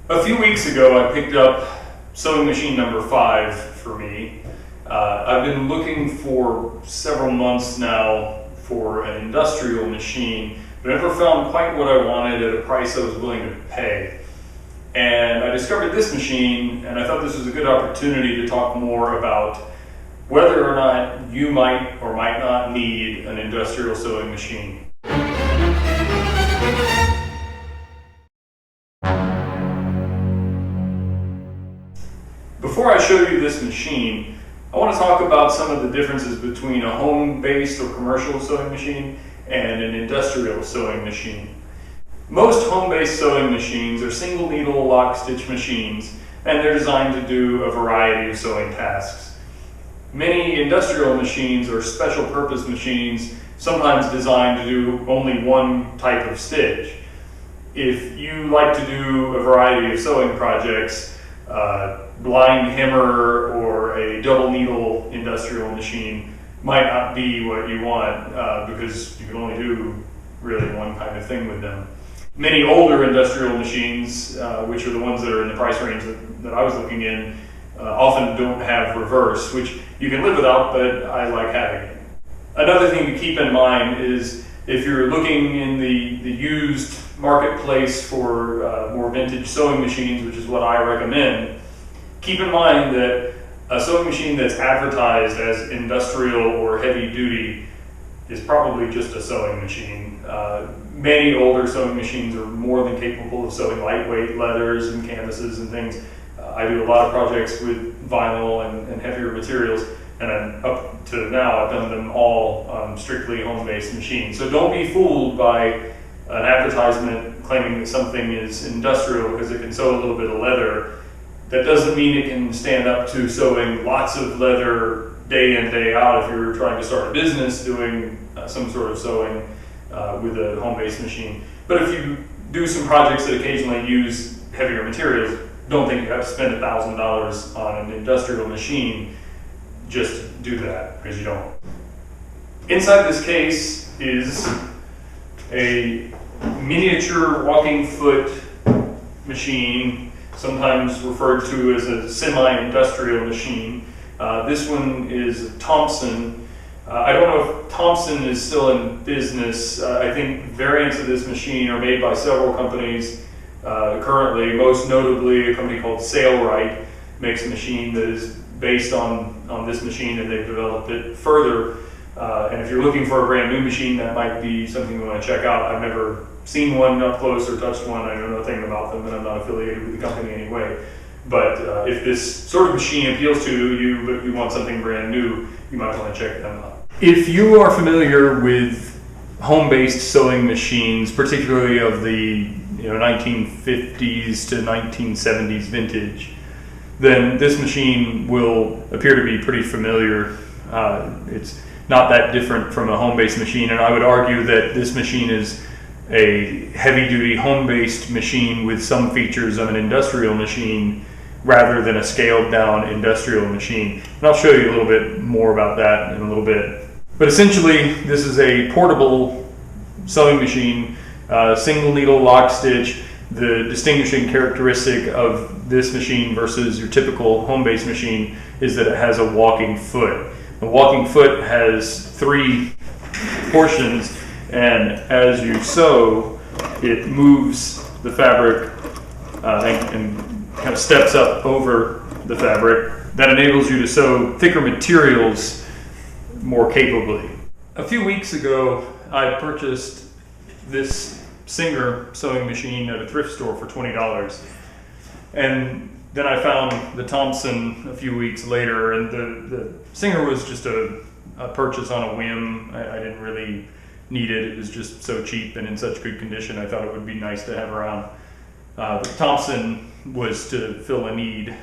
A few weeks ago, I picked up sewing machine number 5 for me. I've been looking for several months now for an industrial machine, but I never found quite what I wanted at a price I was willing to pay. And I discovered this machine, and I thought this was a good opportunity to talk more about whether or not you might or might not need an industrial sewing machine. Before I show you this machine, I want to talk about some of the differences between a home-based or commercial sewing machine and an industrial sewing machine. Most home-based sewing machines are single needle lock stitch machines, and they're designed to do a variety of sewing tasks. Many industrial machines are special purpose machines, sometimes designed to do only one type of stitch. If you like to do a variety of sewing projects, blind hammer or a double needle industrial machine might not be what you want because you can only do really one kind of thing with them. Many older industrial machines, which are the ones that are in the price range that I was looking in, often don't have reverse, which you can live without, but I like having it. Another thing to keep in mind is if you're looking in the used marketplace for more vintage sewing machines, which is what I recommend, keep in mind that a sewing machine that's advertised as industrial or heavy duty is probably just a sewing machine. Many older sewing machines are more than capable of sewing lightweight leathers and canvases and things. I do a lot of projects with vinyl and heavier materials, and up to now I've done them all on strictly home-based machines. So don't be fooled by an advertisement claiming that something is industrial because it can sew a little bit of leather. That doesn't mean it can stand up to sewing lots of leather day in, day out if you're trying to start a business doing some sort of sewing with a home-based machine. But if you do some projects that occasionally use heavier materials, don't think you have to spend $1,000 on an industrial machine. Just do that, because you don't. Inside this case is a miniature walking foot machine, sometimes referred to as a semi-industrial machine. This one is Thompson. I don't know if Thompson is still in business. I think variants of this machine are made by several companies currently. Most notably, a company called Sailrite makes a machine that is based on this machine, and they've developed it further. And if you're looking for a brand new machine, that might be something you want to check out. I've never seen one up close or touched one. I know nothing about them, and I'm not affiliated with the company anyway. But if this sort of machine appeals to you, but you want something brand new, you might want to check them out. If you are familiar with home-based sewing machines, particularly of the 1950s to 1970s vintage, then this machine will appear to be pretty familiar. It's not that different from a home-based machine, and I would argue that this machine is a heavy-duty home-based machine with some features of an industrial machine rather than a scaled-down industrial machine. And I'll show you a little bit more about that in a little bit. But essentially, this is a portable sewing machine, single needle lock stitch. The distinguishing characteristic of this machine versus your typical home-based machine is that it has a walking foot. The walking foot has 3 portions, and as you sew, it moves the fabric and kind of steps up over the fabric. That enables you to sew thicker materials more capably. A few weeks ago, I purchased this Singer sewing machine at a thrift store for $20, and then I found the Thompson a few weeks later, and the Singer was just a purchase on a whim. I didn't really need it. It was just so cheap and in such good condition. I thought it would be nice to have around. But Thompson was to fill a need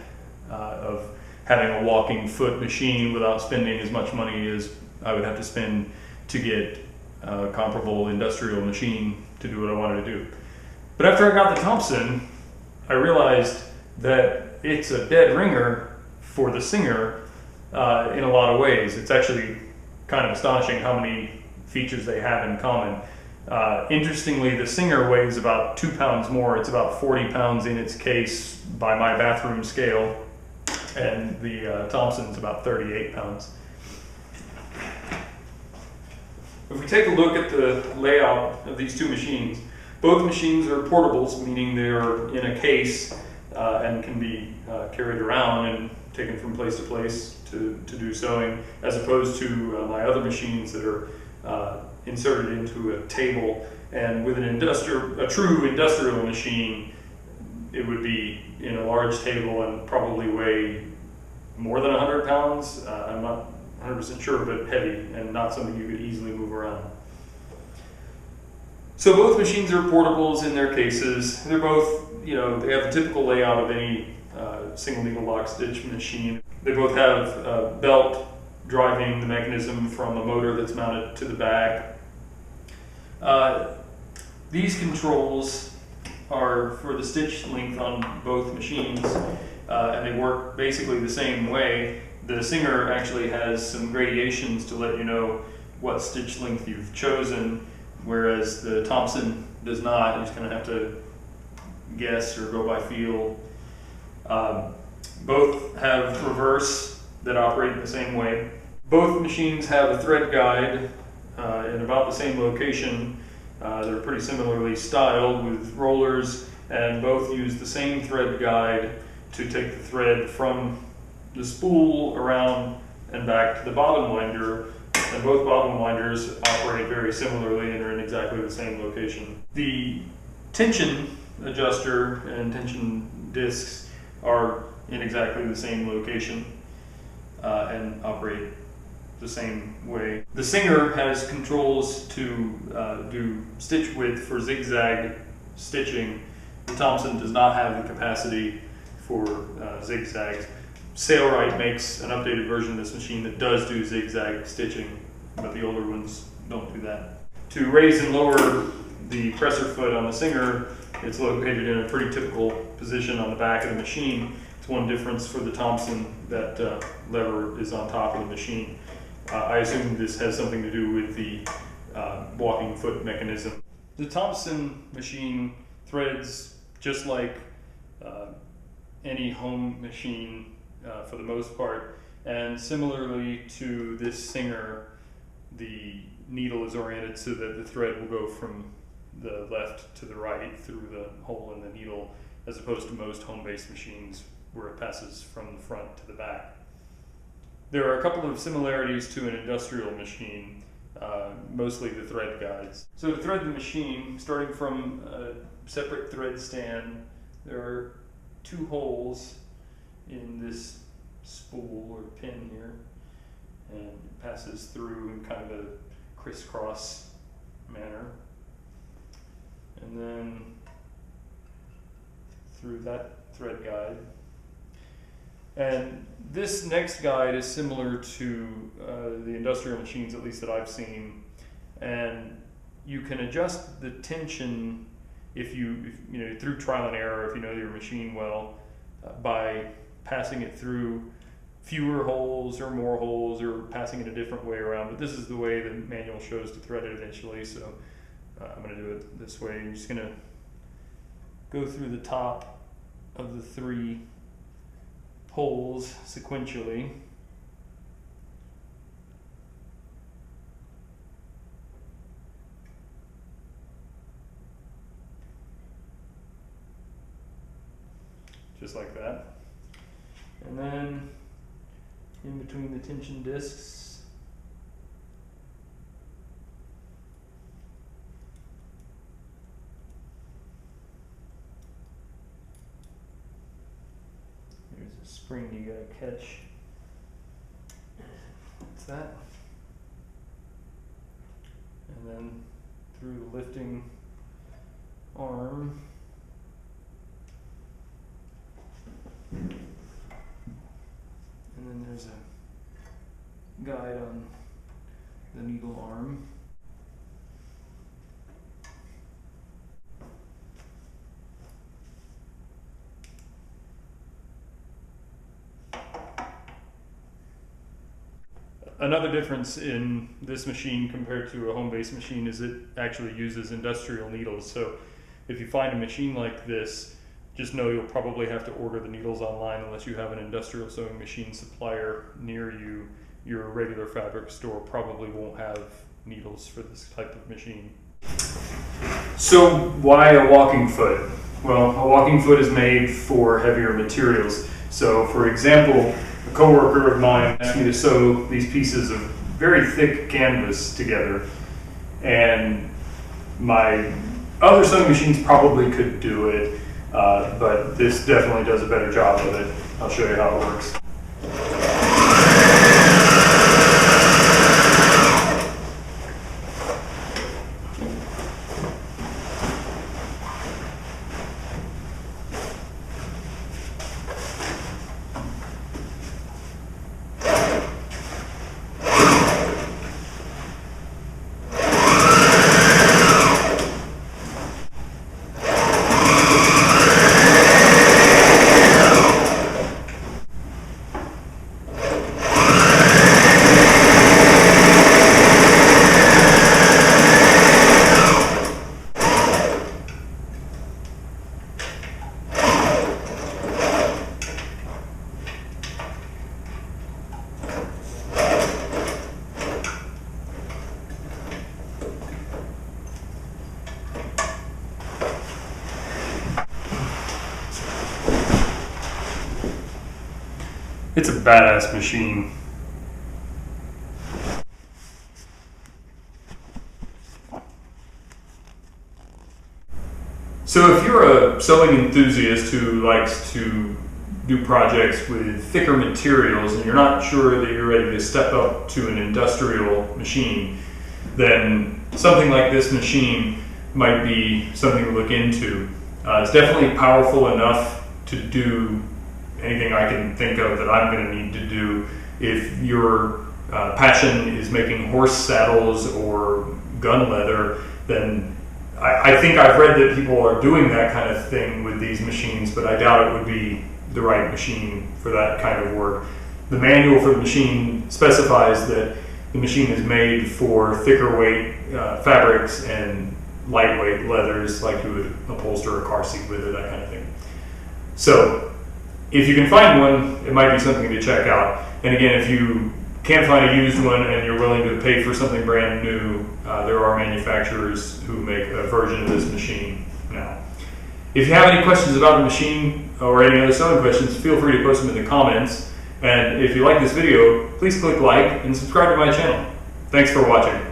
of having a walking foot machine without spending as much money as I would have to spend to get a comparable industrial machine to do what I wanted to do. But after I got the Thompson, I realized that it's a dead ringer for the Singer in a lot of ways. It's actually kind of astonishing how many features they have in common. Interestingly, the Singer weighs about 2 pounds more. It's about 40 pounds in its case by my bathroom scale, and the Thompson's about 38 pounds. If we take a look at the layout of these two machines, both machines are portables, meaning they're in a case and can be carried around and taken from place to place to do sewing, as opposed to my other machines that are inserted into a table. And with a true industrial machine, it would be in a large table and probably weigh more than 100 pounds. I'm not 100% sure, but heavy and not something you could easily move around. So both machines are portables in their cases. They're both, they have the typical layout of any single needle lock stitch machine. They both have a belt driving the mechanism from a motor that's mounted to the back. These controls are for the stitch length on both machines, and they work basically the same way. The Singer actually has some gradations to let you know what stitch length you've chosen, whereas the Thompson does not. You just kind of have to guess or go by feel. Both have reverse that operate in the same way. Both machines have a thread guide in about the same location. They're pretty similarly styled with rollers, and both use the same thread guide to take the thread from the spool around and back to the bobbin winder, and both bobbin winders operate very similarly and are in exactly the same location. The tension adjuster and tension discs are in exactly the same location and operate the same way. The Singer has controls to do stitch width for zigzag stitching. The Thompson does not have the capacity for zigzags. Sailrite makes an updated version of this machine that does do zigzag stitching, but the older ones don't do that. To raise and lower the presser foot on the Singer, it's located in a pretty typical position on the back of the machine. It's one difference for the Thompson, that lever is on top of the machine. I assume this has something to do with the walking foot mechanism. The Thompson machine threads just like any home machine for the most part, and similarly to this Singer, the needle is oriented so that the thread will go from the left to the right through the hole in the needle, as opposed to most home-based machines where it passes from the front to the back. There are a couple of similarities to an industrial machine, mostly the thread guides. So to thread the machine, starting from a separate thread stand, there are 2 holes in this spool or pin here, and it passes through in kind of a crisscross manner, and then through that thread guide. And this next guide is similar to the industrial machines, at least that I've seen, and you can adjust the tension if you know, through trial and error, if you know your machine well, by passing it through fewer holes or more holes, or passing it a different way around. But this is the way the manual shows to thread it initially, so I'm going to do it this way. I'm just going to go through the top of the 3 holes sequentially. Just like that. And then in between the tension discs, there's a spring you gotta catch. That's that. And then through the lifting arm, and then there's a guide on the needle arm. Another difference in this machine compared to a home-based machine is it actually uses industrial needles. So if you find a machine like this, just know you'll probably have to order the needles online unless you have an industrial sewing machine supplier near you. Your regular fabric store probably won't have needles for this type of machine. So why a walking foot? Well, a walking foot is made for heavier materials. So for example, a coworker of mine asked me to sew these pieces of very thick canvas together, and my other sewing machines probably could do it, but this definitely does a better job of it. I'll show you how it works. It's a badass machine. So if you're a sewing enthusiast who likes to do projects with thicker materials and you're not sure that you're ready to step up to an industrial machine, then something like this machine might be something to look into. It's definitely powerful enough to do anything I can think of that I'm going to need to do. If your passion is making horse saddles or gun leather, then I think I've read that people are doing that kind of thing with these machines, but I doubt it would be the right machine for that kind of work. The manual for the machine specifies that the machine is made for thicker weight fabrics and lightweight leathers, like you would upholster a car seat with or that kind of thing. So if you can find one, it might be something to check out. And again, if you can't find a used one and you're willing to pay for something brand new, there are manufacturers who make a version of this machine now. If you have any questions about the machine or any other sewing questions, feel free to post them in the comments. And if you like this video, please click like and subscribe to my channel. Thanks for watching.